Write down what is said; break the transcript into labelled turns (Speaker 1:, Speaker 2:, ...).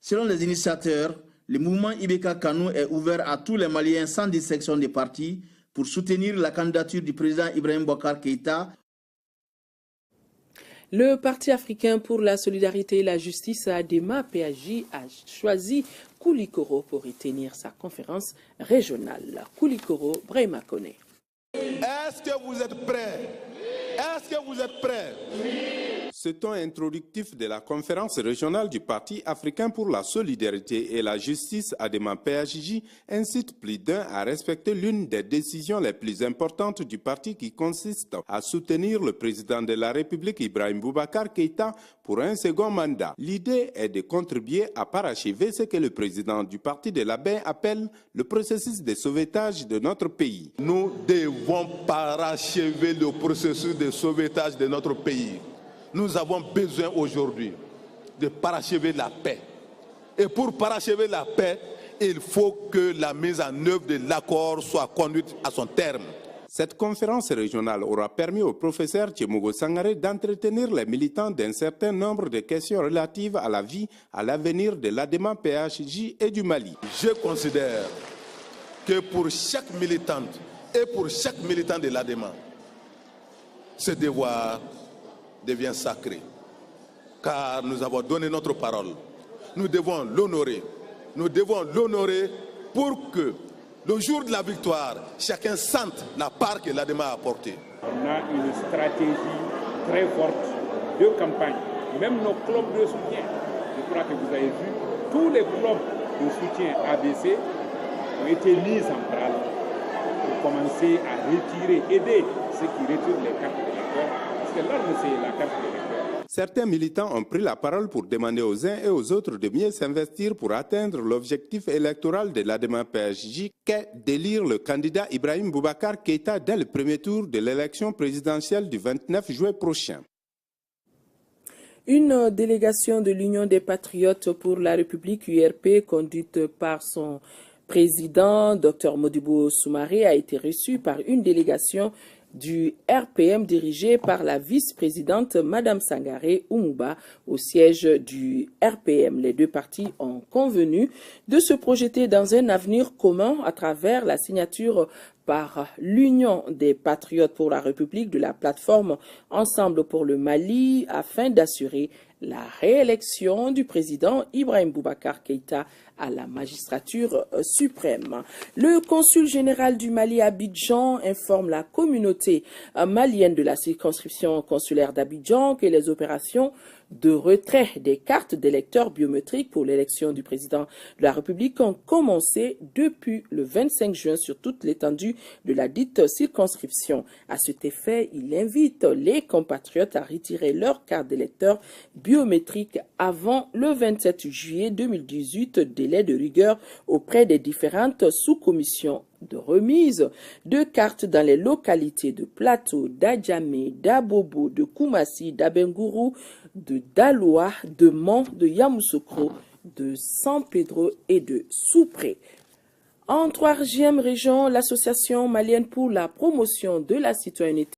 Speaker 1: Selon les initiateurs, le mouvement Ibeka Kanou est ouvert à tous les Maliens sans distinction des partis pour soutenir la candidature du président Ibrahim Boubacar Keïta.
Speaker 2: Le Parti africain pour la solidarité et la justice, ADEMA PAJ, a choisi Koulikoro pour y tenir sa conférence régionale. Koulikoro, Brahima Kone.
Speaker 3: Est-ce que vous êtes prêts? Est-ce que vous êtes prêts?
Speaker 4: Ce ton introductif de la conférence régionale du Parti africain pour la solidarité et la justice, ADEMA PAJ, incite plus d'un à respecter l'une des décisions les plus importantes du parti qui consiste à soutenir le président de la République, Ibrahim Boubacar Keïta, pour un second mandat. L'idée est de contribuer à parachever ce que le président du parti de la baie appelle le processus de sauvetage de notre pays.
Speaker 3: Nous devons parachever le processus de sauvetage de notre pays. Nous avons besoin aujourd'hui de parachever la paix. Et pour parachever la paix, il faut que la mise en œuvre de l'accord soit conduite à son terme.
Speaker 4: Cette conférence régionale aura permis au professeur Tchemogo Sangaré d'entretenir les militants d'un certain nombre de questions relatives à la vie, à l'avenir de l'ADEMA PAJ et du Mali.
Speaker 3: Je considère que pour chaque militante et pour chaque militant de l'ADEMA, ce devoir devient sacré. Car nous avons donné notre parole. Nous devons l'honorer. Nous devons l'honorer pour que le jour de la victoire, chacun sente la part que l'ADEMA a apportée.
Speaker 5: On a une stratégie très forte de campagne. Même nos clubs de soutien. Je crois que vous avez vu, tous les clubs de soutien ABC ont été mis en branle pour commencer à retirer, aider ceux qui retirent les cartes d'électeurs. Parce que l'arme, c'est la carte d'électeur.
Speaker 4: Certains militants ont pris la parole pour demander aux uns et aux autres de mieux s'investir pour atteindre l'objectif électoral de l'ADEMA PAJ qu'est d'élire le candidat Ibrahim Boubacar Keïta dès le premier tour de l'élection présidentielle du 29 juin prochain.
Speaker 2: Une délégation de l'Union des Patriotes pour la République URP, conduite par son président, Dr Modibo Soumaré, a été reçue par une délégation du RPM dirigée par la vice-présidente Madame Sangaré Oumouba au siège du RPM. Les deux partis ont convenu de se projeter dans un avenir commun à travers la signature par l'Union des Patriotes pour la République de la plateforme Ensemble pour le Mali afin d'assurer la réélection du président Ibrahim Boubacar Keïta à la magistrature suprême. Le consul général du Mali à Abidjan informe la communauté malienne de la circonscription consulaire d'Abidjan que les opérations de retrait des cartes d'électeurs biométriques pour l'élection du président de la République ont commencé depuis le 25 juin sur toute l'étendue de la dite circonscription. À cet effet, il invite les compatriotes à retirer leurs cartes d'électeurs biométriques avant le 27 juillet 2018, délai de rigueur auprès des différentes sous-commissions de remise de cartes dans les localités de Plateau, d'Adjamé, d'Abobo, de Koumassi, d'Abengourou, de Daloa, de Mont, de Yamoussoukro, de San Pedro et de Soupré. En troisième région, l'association malienne pour la promotion de la citoyenneté